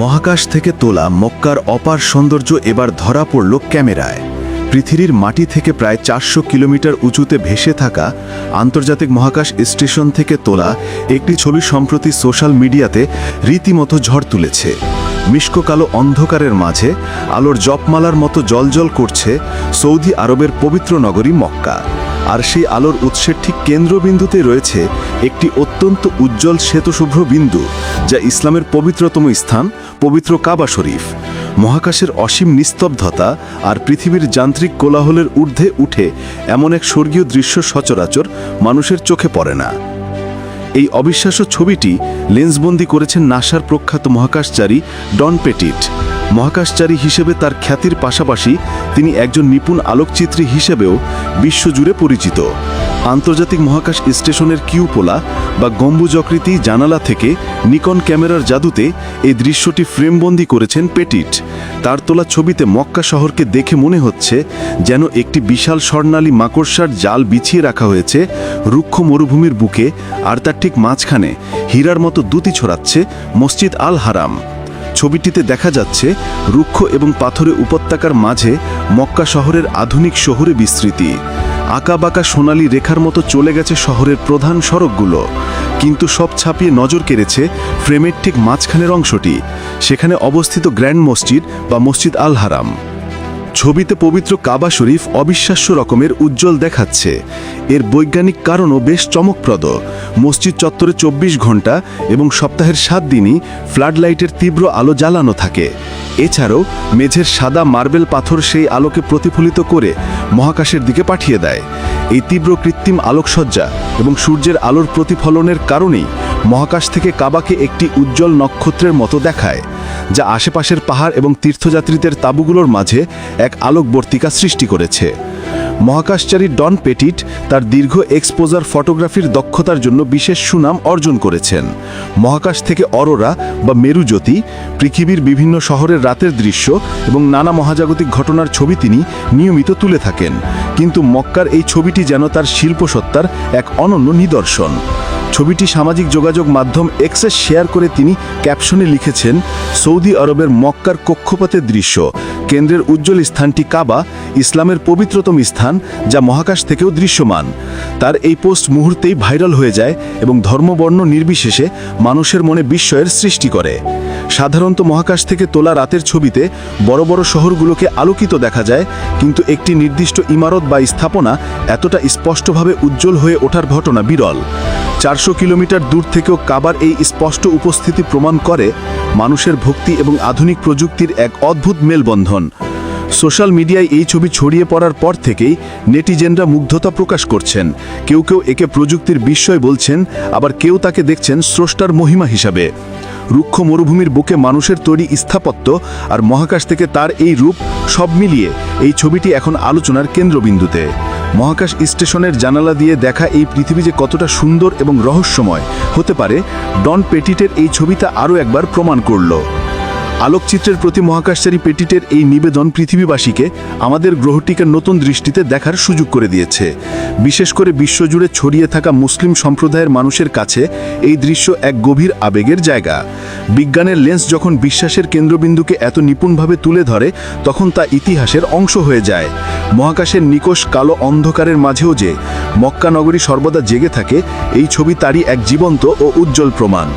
মহাকাশ থেকে তোলা মক্কার অপার সৌন্দর্য এবার ধরা পড়ল ক্যামেরায়। পৃথিবীর মাটি থেকে প্রায় 400 কিলোমিটার উঁচুতে ভেসে থাকা আন্তর্জাতিক মহাকাশ স্টেশন থেকে তোলা একটি ছবি সম্প্রতি সোশ্যাল মিডিয়াতে রীতিমতো ঝড় তুলেছে। মিষ্ক কালো অন্ধকারের মাঝে আলোর জপমালার মতো জ্বলজ্বল করছে সৌদি আরবের পবিত্র নগরী মক্কা। আর সেই আলোর উৎসের ঠিক কেন্দ্রবিন্দুতে রয়েছে একটি অত্যন্ত উজ্জ্বল শ্বেতশুভ্র বিন্দু, যা ইসলামের পবিত্রতম স্থান পবিত্র কাবা শরীফ। মহাকাশের অসীম নিস্তব্ধতা আর পৃথিবীর যান্ত্রিক কোলাহলের ঊর্ধ্বে উঠে এমন এক স্বর্গীয় দৃশ্য সচরাচর মানুষের চোখে পড়ে না। এই অবিশ্বাস্য ছবিটি লেন্সবন্দি করেছেন নাসার প্রখ্যাত মহাকাশচারী ডন পেটিট। মহাকাশচারী হিসেবে তার খ্যাতির পাশাপাশি তিনি একজন নিপুণ আলোকচিত্রী হিসেবেও বিশ্বজুড়ে পরিচিত। আন্তর্জাতিক মহাকাশ স্টেশনের কিউপোলা বা গম্বুজাকৃতি জানালা থেকে নিকন ক্যামেরার জাদুতে এই দৃশ্যটি ফ্রেমবন্দি করেছেন পেটিট। তার তোলা ছবিতে মক্কা শহরকে দেখে মনে হচ্ছে যেন একটি বিশাল স্বর্ণালী মাকড়সার জাল বিছিয়ে রাখা হয়েছে রুক্ষ মরুভূমির বুকে, আর তার ঠিক মাঝখানে হীরার মতো দ্যুতি ছড়াচ্ছে মসজিদ আল হারাম। ছবিটিতে দেখা যাচ্ছে রুক্ষ এবং পাথরে উপত্যকার মাঝে মক্কা শহরের আধুনিক শহুরে বিস্তৃতি। আঁকাবাঁকা সোনালি রেখার মতো চলে গেছে শহরের প্রধান সড়কগুলো, কিন্তু সব ছাপিয়ে নজর কেড়েছে ফ্রেমের ঠিক মাঝখানের অংশটি। সেখানে অবস্থিত গ্র্যান্ড মসজিদ বা মসজিদ আল হারাম। ছবিতে পবিত্র কাবা শরীফ অবিশ্বাস্য রকমের উজ্জ্বল দেখাচ্ছে। এর বৈজ্ঞানিক কারণও বেশ চমকপ্রদ। মসজিদ চত্বরে 24 ঘন্টা এবং সপ্তাহের 7 দিনই ফ্লাড লাইটের তীব্র আলো জ্বালানো থাকে। এছাড়াও মেঝের সাদা মার্বেল পাথর সেই আলোকে প্রতিফলিত করে মহাকাশের দিকে পাঠিয়ে দেয়। এই তীব্র কৃত্রিম আলোকসজ্জা এবং সূর্যের আলোর প্রতিফলনের কারণেই মহাকাশ থেকে কাবাকে একটি উজ্জ্বল নক্ষত্রের মতো দেখায়, যা আশেপাশের পাহাড় এবং তীর্থযাত্রীদের তাঁবুগুলোর মাঝে এক আলোকবর্তিকা সৃষ্টি করেছে। মহাকাশচারী ডন পেটিট তার দীর্ঘ এক্সপোজার ফটোগ্রাফির দক্ষতার জন্য বিশেষ সুনাম অর্জন করেছেন। মহাকাশ থেকে অরোরা বা মেরুজ্যোতি, পৃথিবীর বিভিন্ন শহরের রাতের দৃশ্য এবং নানা মহাজাগতিক ঘটনার ছবি তিনি নিয়মিত তুলে থাকেন। কিন্তু মক্কার এই ছবিটি যেন তার শিল্পসত্তার এক অনন্য নিদর্শন। ছবিটি সামাজিক যোগাযোগ মাধ্যম এক্সে শেয়ার করে তিনি ক্যাপশনে লিখেছেন, সৌদি আরবের মক্কার কক্ষপথের দৃশ্য, কেন্দ্রের উজ্জ্বল স্থানটি কাবা, ইসলামের পবিত্রতম স্থান যা মহাকাশ থেকেও দৃশ্যমান। তার এই পোস্ট মুহূর্তেই ভাইরাল হয়ে যায় এবং ধর্মবর্ণ নির্বিশেষে মানুষের মনে বিস্ময়ের সৃষ্টি করে। সাধারণত মহাকাশ থেকে তোলা রাতের ছবিতে বড় বড় শহরগুলোকে আলোকিত দেখা যায়, কিন্তু একটি নির্দিষ্ট ইমারত বা স্থাপনা এতটা স্পষ্টভাবে উজ্জ্বল হয়ে ওঠার ঘটনা বিরল। 400 কিলোমিটার দূর থেকেও কাবার এই স্পষ্ট উপস্থিতি প্রমাণ করে মানুষের ভক্তি এবং আধুনিক প্রযুক্তির এক অদ্ভুত মেলবন্ধন। সোশ্যাল মিডিয়ায় এই ছবি ছড়িয়ে পড়ার পর থেকেই নেটিজেনরা মুগ্ধতা প্রকাশ করছেন। কেউ কেউ একে প্রযুক্তির বিস্ময় বলছেন, আবার কেউ তাকে দেখছেন স্রষ্টার মহিমা হিসাবে। রুক্ষ মরুভূমির বুকে মানুষের তৈরি স্থাপত্য আর মহাকাশ থেকে তার এই রূপ, সব মিলিয়ে এই ছবিটি এখন আলোচনার কেন্দ্রবিন্দুতে। মহাকাশ স্টেশনের জানালা দিয়ে দেখা এই পৃথিবী যে কতটা সুন্দর এবং রহস্যময় হতে পারে, ডন পেটিটের এই ছবিটা আরও একবার প্রমাণ করল। আলোকচিত্রের প্রতি মহাকাশচারী পেটিটের এই নিবেদন পৃথিবীবাসীকে আমাদের গ্রহটিকে নতুন দৃষ্টিতে দেখার সুযোগ করে দিয়েছে। বিশেষ করে বিশ্বজুড়ে ছড়িয়ে থাকা মুসলিম সম্প্রদায়ের মানুষের কাছে এই দৃশ্য এক গভীর আবেগের জায়গা। বিজ্ঞানের লেন্স যখন বিশ্বাসের কেন্দ্রবিন্দুকে এত নিপুণভাবে তুলে ধরে, তখন তা ইতিহাসের অংশ হয়ে যায়। মহাকাশের নিকষ কালো অন্ধকারের মাঝেও যে মক্কা নগরী সর্বদা জেগে থাকে, এই ছবি তারই এক জীবন্ত ও উজ্জ্বল প্রমাণ।